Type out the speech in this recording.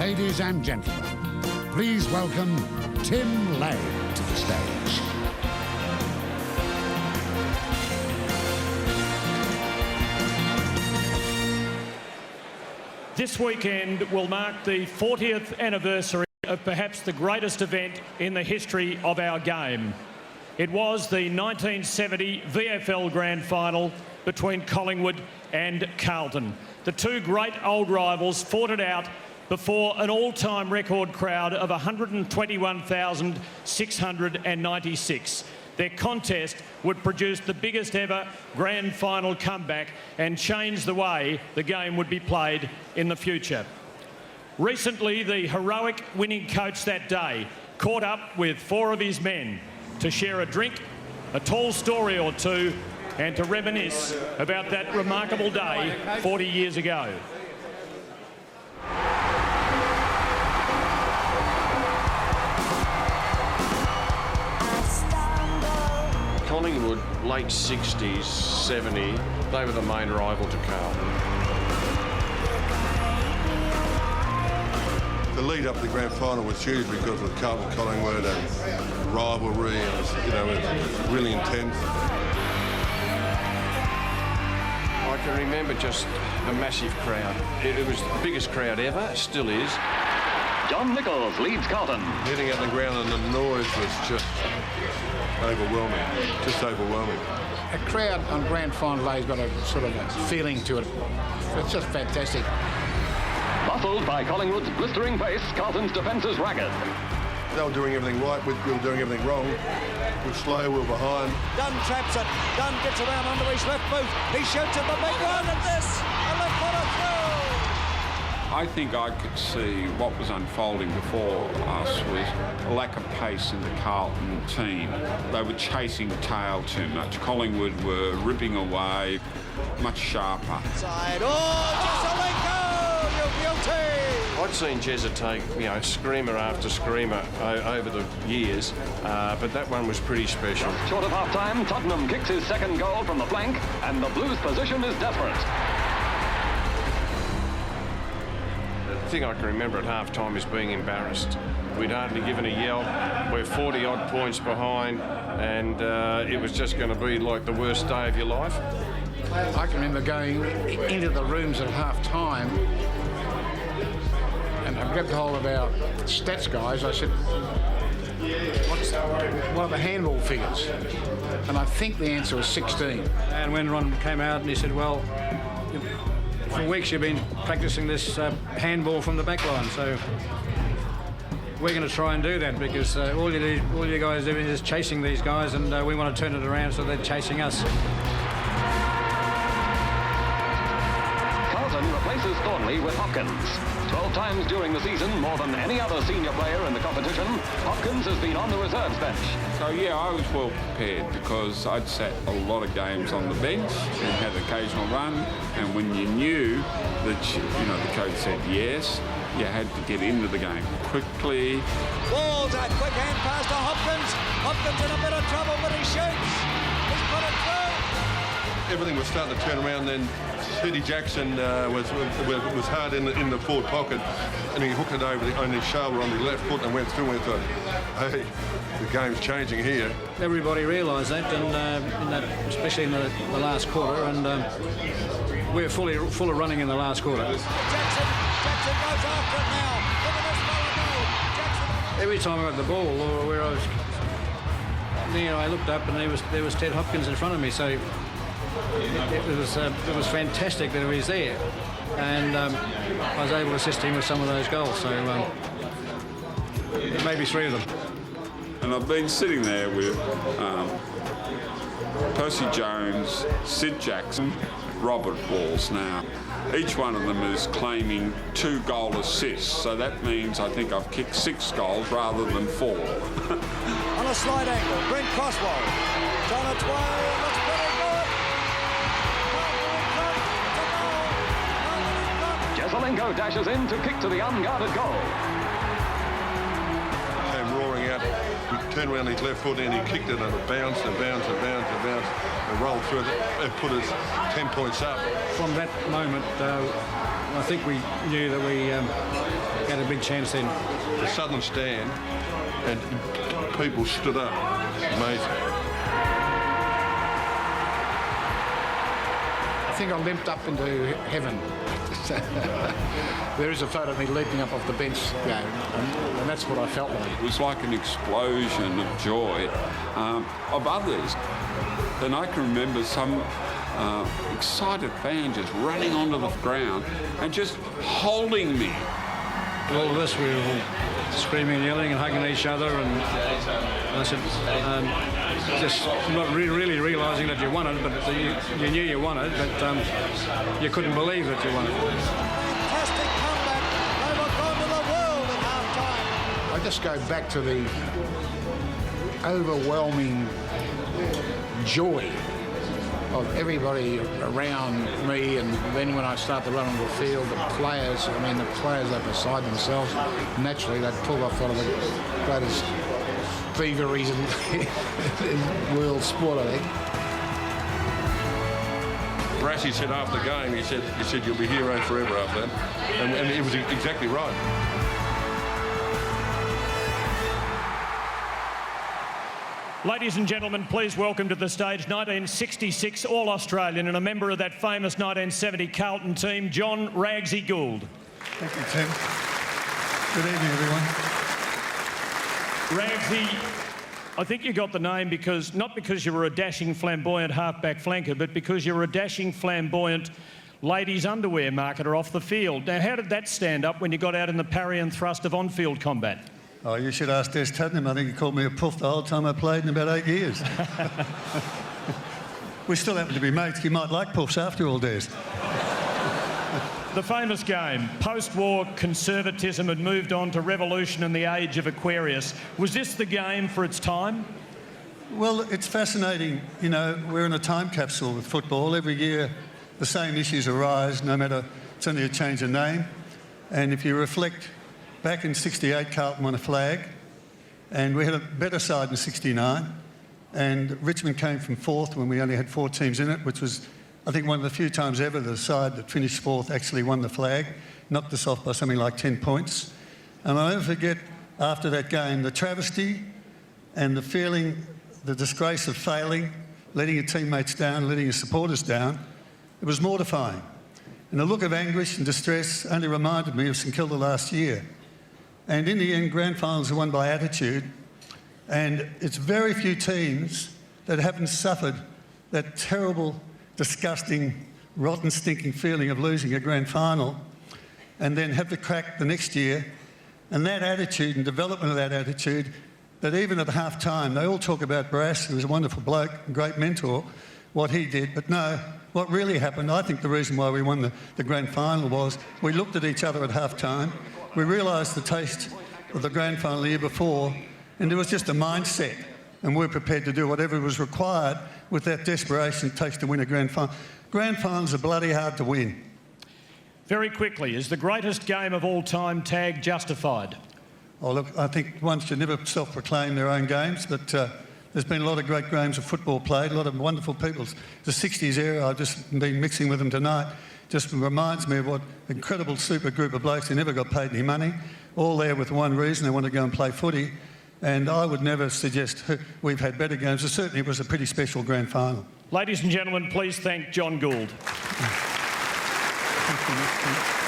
Ladies and gentlemen, please welcome Tim Lane to the stage. This weekend will mark the 40th anniversary of perhaps the greatest event in the history of our game. It was the 1970 VFL Grand Final between Collingwood and Carlton. The two great old rivals fought it out before an all-time record crowd of 121,696. Their contest would produce the biggest ever grand final comeback and change the way the game would be played in the future. Recently, the heroic winning coach that day caught up with four of his men to share a drink, a tall story or two, and to reminisce about that remarkable day 40 years ago. Collingwood, late 60s, 70, they were the main rival to Carlton. The lead up to the grand final was huge because of Carlton Collingwood and rivalry, and it was really intense. I can remember just the massive crowd. It was the biggest crowd ever, still is. John Nichols leads Carlton. Hitting at the ground and the noise was just overwhelming, A crowd on grand final day's got a sort of a feeling to it. It's just fantastic. Muscled by Collingwood's blistering pace, Carlton's defence is ragged. They were doing everything right, we were doing everything wrong. We were slow, we were behind. Dunn traps it. Dunn gets around under his left boot. He shoots at the big one, and this, a left footer through. I think I could see what was unfolding before us was a lack of pace in the Carlton team. They were chasing tail too much. Collingwood were ripping away, much sharper. Side. Oh, Jesaulenko, you beauty! I'd seen Jezza take, screamer after screamer over the years, but that one was pretty special. Short of half-time, Tottenham kicks his second goal from the flank, and the Blues' position is desperate. The thing I can remember at half-time is being embarrassed. We'd hardly given a yell. We're 40-odd points behind, and it was just going to be like the worst day of your life. I can remember going into the rooms at half-time, and I grabbed hold of our stats guys. I said, what are the handball figures? And I think the answer was 16. And when Ron came out and he said, well, for weeks you've been practicing this handball from the back line, so we're going to try and do that because all you guys are doing is chasing these guys, and we want to turn it around so they're chasing us. Carlton replaces Thornley with Hopkins. 12 times during the season, more than any other senior player in the competition, Hopkins has been on the reserves bench. So yeah, I was well prepared because I'd sat a lot of games on the bench and had an occasional run, and when you knew that the coach said yes, you had to get into the game quickly. Walls, a quick hand pass to Hopkins. Hopkins in a bit of trouble, but he shoots. He's put it through. Everything was starting to turn around then. Eddie Jackson was hard in the forward pocket, and he hooked it over on his shoulder on the left foot and went through and thought, hey, the game's changing here. Everybody realised that, and especially in the last quarter, and we're full of running in the last quarter. Jackson goes after it now. Look at this fella go. Jackson. Every time I got the ball, or where I was, I looked up and there was Ted Hopkins in front of me, so it was fantastic that he was there, and I was able to assist him with some of those goals, so maybe 3 of them. And I've been sitting there with Percy Jones, Sid Jackson, Robert Walls now. Each one of them is claiming 2 goal assists, so that means I think I've kicked 6 goals rather than 4. On a slight angle, Brent Croswell. It's on its way, it looks pretty good. Jesaulenko dashes in to kick to the unguarded goal. Came roaring out He turned around his left foot and he kicked it and it bounced and bounced and bounced and bounced and rolled through it and put us 10 points up. From that moment, I think we knew that we had a big chance then. The southern stand and people stood up. Amazing. I think I limped up into heaven. There is a photo of me leaping up off the bench, and that's what I felt like. It was like an explosion of joy of others. And I can remember some excited fan just running onto the ground and just holding me. All of us, we were all screaming and yelling and hugging each other, and I said, just not really realising that you won it, but you knew you won it, but you couldn't believe that you won it. Fantastic comeback. They were gone to the world at half-time. I just go back to the overwhelming joy of everybody around me, and then when I start to run on the field, the players are beside themselves. Naturally, they'd pull off one of the greatest thieveries in world sport, I think. Brassy said after the game, he said you'll be hero forever after that, and it was exactly right. Ladies and gentlemen, please welcome to the stage 1966 All-Australian and a member of that famous 1970 Carlton team, John Ragsy Gould. Thank you, Tim. Good evening, everyone. Ragsy, I think you got the name not because you were a dashing, flamboyant half-back flanker, but because you were a dashing, flamboyant ladies' underwear marketer off the field. Now, how did that stand up when you got out in the parry and thrust of on-field combat? Oh, you should ask Des Tottenham. I think he called me a puff the whole time I played in about 8 years. We still happen to be mates. You might like puffs after all, Des. The famous game, post-war conservatism had moved on to revolution and the age of Aquarius. Was this the game for its time? Well, it's fascinating. You know, we're in a time capsule with football. Every year the same issues arise, no matter, it's only a change of name. And if you reflect, back in 68, Carlton won a flag, and we had a better side in 69, and Richmond came from fourth when we only had 4 teams in it, which was, I think, one of the few times ever the side that finished fourth actually won the flag, knocked us off by something like 10 points. And I'll never forget, after that game, the travesty and the feeling, the disgrace of failing, letting your teammates down, letting your supporters down. It was mortifying. And the look of anguish and distress only reminded me of St Kilda last year. And in the end, grand finals are won by attitude. And it's very few teams that haven't suffered that terrible, disgusting, rotten, stinking feeling of losing a grand final and then have the crack the next year. And that attitude and development of that attitude, that even at half-time, they all talk about Brass, who was a wonderful bloke, a great mentor, what he did. But no, what really happened, I think the reason why we won the grand final was we looked at each other at half-time, we realised the taste of the grand final the year before, and there was just a mindset, and we were prepared to do whatever was required with that desperation it takes to win a grand final. Grand finals are bloody hard to win. Very quickly, is the greatest game of all time tag justified? Oh, look, I think one should never self-proclaim their own games, but there's been a lot of great games of football played, a lot of wonderful people. The 60s era, I've just been mixing with them tonight, just reminds me of what incredible super group of blokes who never got paid any money, all there with one reason, they want to go and play footy. And I would never suggest we've had better games. Certainly it was a pretty special grand final. Ladies and gentlemen, please thank John Gould. Thank you.